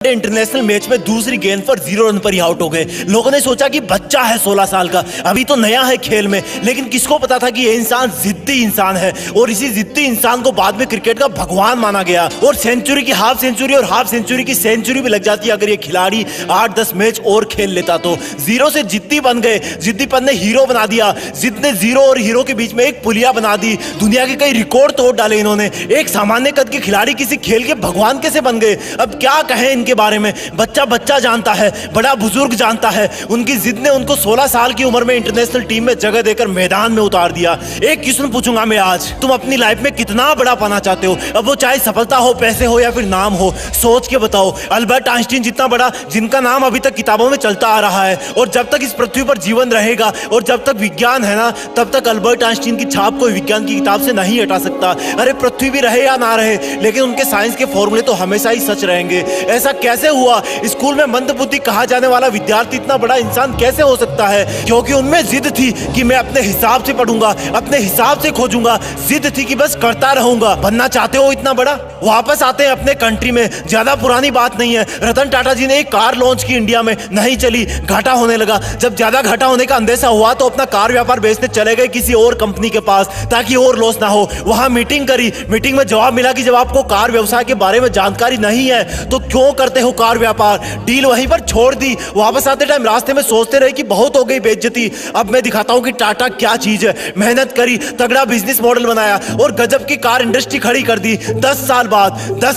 International match में दूसरी गेंद पर 0 रन पर ही आउट हो गए। लोगों ने सोचा कि बच्चा है 16 साल का, अभी तो नया है खेल में, लेकिन किसको पता था कि ये इंसान जिद्दी इंसान है और इसी जिद्दी इंसान को बाद में क्रिकेट का भगवान माना गया। और सेंचुरी की हाफ सेंचुरी और हाफ सेंचुरी की सेंचुरी भी लग जाती अगर ये खिलाड़ी 8-10 मैच और खेल लेता तो। जीरो से जिद्दी बन गए, जिद्दीपन ने हीरो बना दिया, जिद ने जीरो और हीरो के बीच में एक पुलिया बना दी। दुनिया के कई रिकॉर्ड तोड़ डाले इन्होंने। एक सामान्य कद के खिलाड़ी किसी खेल के भगवान कैसे बन गए? अब क्या कहें इनके बारे में। बच्चा बच्चा जानता है, बड़ा बुजुर्ग जानता है। उनकी जिद ने उनको 16 साल की उम्र में इंटरनेशनल टीम में जगह देकर मैदान में उतार दिया। एक क्वेश्चन पूछूंगा मैं आज, तुम अपनी लाइफ में कितना बड़ा पाना चाहते हो? अब वो चाहे सफलता हो, पैसे हो या फिर नाम हो, सोच के बताओ। अल्बर्ट आइंस्टीन जितना बड़ा, जिनका नाम अभी तक किताबों में चलता आ रहा है, और जब तक इस पृथ्वी पर जीवन रहेगा और जब तक विज्ञान है ना, तब तक अल्बर्ट आइंस्टीन की छाप कोई विज्ञान की किताब से नहीं हटा सकता। अरे पृथ्वी भी रहे या ना रहे, लेकिन उनके साइंस के फॉर्मूले तो हमेशा ही सच रहेंगे। ऐसा कैसे हुआ? स्कूल में मंदबुद्धि कहा जाने वाला विद्यार्थी इतना बड़ा इंसान कैसे हो सकता है? क्योंकि उनमें जिद थी कि मैं अपने हिसाब से पढ़ूंगा, अपने हिसाब से खोजूंगा। जिद थी कि बस करता रहूंगा। बनना चाहते हो इतना बड़ा? वापस आते हैं अपने कंट्री में, ज्यादा पुरानी बात नहीं है। रतन टाटा जी ने एक कार लॉन्च की इंडिया में, नहीं चली, घाटा होने लगा। जब ज्यादा घाटा होने का अंदेशा हुआ तो अपना कार व्यापार बेचने चले गए किसी और कंपनी के पास ताकि और लॉस ना हो। वहां मीटिंग करी, मीटिंग में जवाब मिला कि जब आपको कार व्यवसाय के बारे में जानकारी नहीं है तो क्यों करते हो कार व्यापार? डील वहीं पर छोड़ दी। वापस आते टाइम रास्ते में सोचते रहे कि बहुत हो गई बेइज्जती, अब मैं दिखाता हूं कि टाटा क्या चीज है। मेहनत करी, तगड़ा बिजनेस मॉडल बनाया और गजब की कार इंडस्ट्री खड़ी कर दी। 10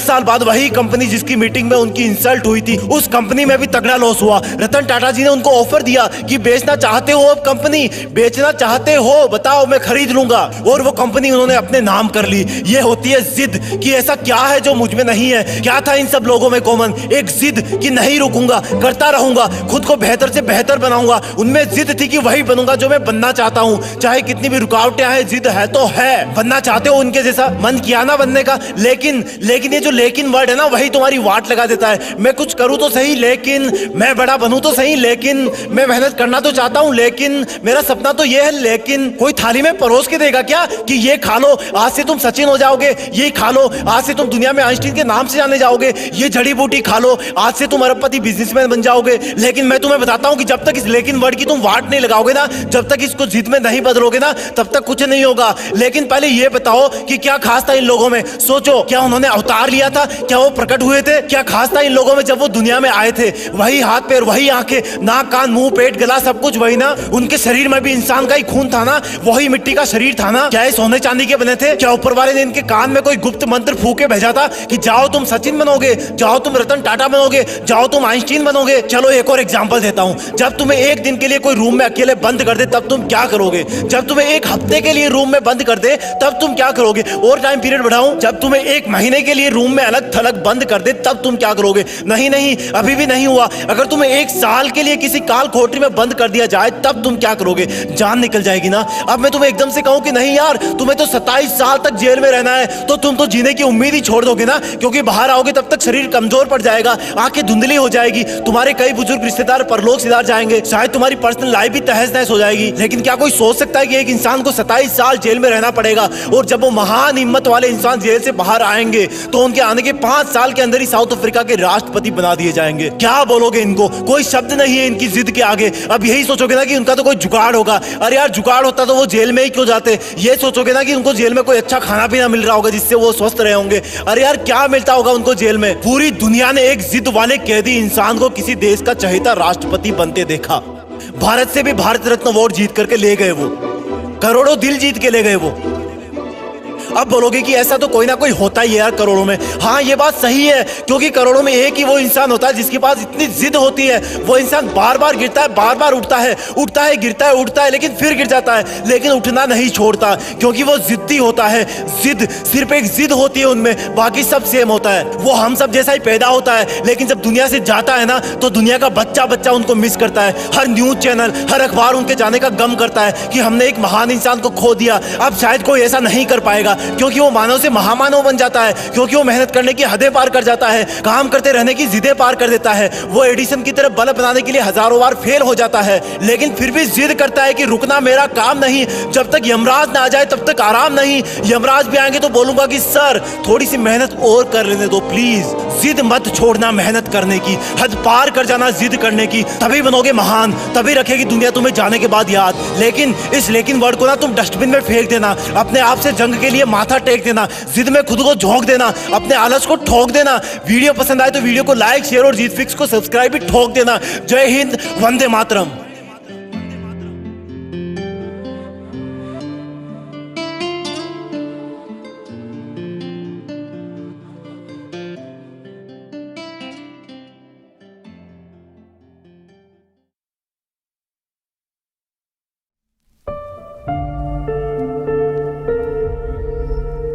साल बाद वही कंपनी जिसकी मीटिंग में उनकी इंसल्ट हुई थी, उस कंपनी में भी तगड़ा लॉस हुआ। रतन टाटा जी ने उनको ऑफर दिया कि बेचना चाहते हो, अब कंपनी बेचना चाहते हो, बताओ मैं खरीद लूंगा। और वो कंपनी उन्होंने अपने नाम कर ली। ये होती है जिद कि ऐसा क्या है जो मुझ में नहीं है। क्या था इन सब लोगों में कॉमन? एक जिद कि नहीं रुकूंगा, करता रहूंगा, खुद को बेहतर से बेहतर बनाऊंगा। उनमें जिद थी कि वही बनूंगा जो मैं बनना चाहता हूं, चाहे कितनी भी रुकावटें आए, जिद है तो है। बनना चाहते हो उनके जैसा? मन किया ना बनने का, लेकिन ये जो लेकिन वर्ड है ना, वही तुम्हारी वाट लगा देता है। मैं कुछ करूं तो सही, लेकिन मैं बड़ा बनूं तो सही, लेकिन मैं मेहनत करना तो चाहता हूं, लेकिन मेरा सपना तो ये है, लेकिन कोई थाली में परोस के देगा क्या कि ये खा लो, आज से तुम सचिन हो जाओगे, ये खा लो, आज से तुम दुनिया में आइंस्टीन के नाम से जाने जाओगे, ये जड़ी बूटी खा लो, आज से तुम अरबपति बिजनेसमैन बन जाओगे। लेकिन मैं तुम्हें बताता हूं कि जब तक इस लेकिन वर्ड की तुम वाट नहीं लगाओगे ना, जब तक इसको जिद में नहीं बदलोगे ना, तब तक कुछ नहीं होगा। लेकिन पहले ये बताओ कि क्या खास था इन लोगों में? सोचो, क्या उन्होंने अवतार लिया था? क्या वो प्रकट हुए थे? क्या खास था इन लोगों में जब वो दुनिया में आए थे? वही हाथ पैर, वही आंखें, नाक कान मुंह पेट गला सब कुछ वही ना। उनके शरीर में भी इंसान का ही खून था ना, वही मिट्टी का शरीर था ना। क्या ये सोने चांदी के बने थे? क्या ऊपर वाले ने इनके कान में कोई गुप्त मंत्र फूके भेजा था कि जाओ तुम सचिन बनोगे, जाओ तुम रतन टाटा बनोगे, जाओ तुम आइंस्टीन बनोगे? चलो एक और एग्जांपल देता हूं। जब तुम्हें एक दिन के लिए कोई रूम में अकेले बंद कर दे तब तुम क्या करोगे? जब तुम्हें एक हफ्ते के लिए रूम में बंद कर दे तब तुम क्या करोगे? और टाइम पीरियड बढ़ाऊं, जब तुम्हें एक महीने के लिए रूम में अलग थलग बंद कर दे तब तुम क्या करोगे? नहीं, अभी भी नहीं हुआ। अगर तुम्हें 1 साल के लिए किसी काल कोठरी में बंद कर दिया जाए तब तुम क्या करोगे? जान निकल जाएगी ना। अब मैं तुम्हें एकदम से कहूं कि नहीं यार, तुम्हें तो 27 साल तक जेल में रहना है, तो तुम तो जीने की उम्मीद ही छोड़ दोगे ना, क्योंकि बाहर आओगे तब तक शरीर कमजोर पड़ जाएगा, आंखें धुंधली हो जाएगी, तुम्हारे कई बुजुर्ग रिश्तेदार परलोक सिधार जाएंगे, शायद तुम्हारी पर्सनल लाइफ भी तहस नहस हो जाएगी। लेकिन क्या कोई सोच सकता है कि एक इंसान को 27 साल जेल में रहना पड़ेगा, और जब वो महान हिम्मत वाले इंसान जेल से बाहर आएंगे तो उनके आने के 5 साल के अंदर ही साउथ अफ्रीका के राष्ट्रपति बना दिए जाएंगे? क्या बोलोगे इनको? कोई शब्द नहीं है इनकी जिद के आगे। अब यही सोचोगे ना कि उनका तो कोई जुगाड़ होगा। अरे यार, जुगाड़ होता तो वो जेल में ही क्यों जाते? ये सोचोगे ना कि उनको जेल में कोई अच्छा खाना पीना मिल रहा होगा जिससे वो स्वस्थ रहे होंगे। अरे यार, क्या मिलता होगा उनको जेल में? पूरी दुनिया ने एक जिद वाले कैदी इंसान को किसी देश का चहेता राष्ट्रपति बनते देखा। भारत से भी भारत रत्न अवार्ड जीत करके ले गए वो, करोड़ों दिल जीत के ले गए वो। अब बोलोगे कि ऐसा तो कोई ना कोई होता ही है यार करोड़ों में। हाँ, ये बात सही है, क्योंकि करोड़ों में एक ही वो इंसान होता है जिसके पास इतनी जिद होती है। वो इंसान बार बार गिरता है, बार बार उठता है, गिरता है, उठता है, लेकिन फिर गिर जाता है, लेकिन उठना नहीं छोड़ता, क्योंकि वो जिद्दी होता है। जिद, सिर्फ एक जिद होती है उनमें, बाकी सब सेम होता है। वो हम सब जैसा ही पैदा होता है, लेकिन जब दुनिया से जाता है ना, तो दुनिया का बच्चा बच्चा उनको मिस करता है। हर न्यूज चैनल, हर अखबार उनके जाने का गम करता है कि हमने एक महान इंसान को खो दिया। अब शायद कोई ऐसा नहीं कर पाएगा, क्योंकि वो मानव से महामानव बन जाता है, क्योंकि वो मेहनत करने की हदें पार कर जाता है, काम करते रहने की जिदें पार कर देता है। वो एडिसन की तरह बल्ब बनाने के लिए हजारों बार फेल हो जाता है, लेकिन फिर भी जिद करता है कि रुकना मेरा काम नहीं, जब तक यमराज ना आ जाए तब तक आराम नहीं। यमराज भी आएंगे तो बोलूंगा कि सर थोड़ी सी मेहनत और कर लेने दो प्लीज। जिद मत छोड़ना मेहनत करने की, हद पार कर जाना जिद करने की, तभी बनोगे महान, तभी रखेगी दुनिया तुम्हें जाने के बाद याद। लेकिन इस लेकिन वर्ड को ना तुम डस्टबिन में फेंक देना, अपने आप से जंग के लिए माथा टेक देना, जिद में खुद को झोंक देना, अपने आलस को ठोक देना। वीडियो पसंद आए तो वीडियो को लाइक शेयर और जीत फिक्स को सब्सक्राइब भी ठोक देना। जय हिंद, वंदे मातरम।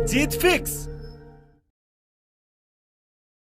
जीत फिक्स।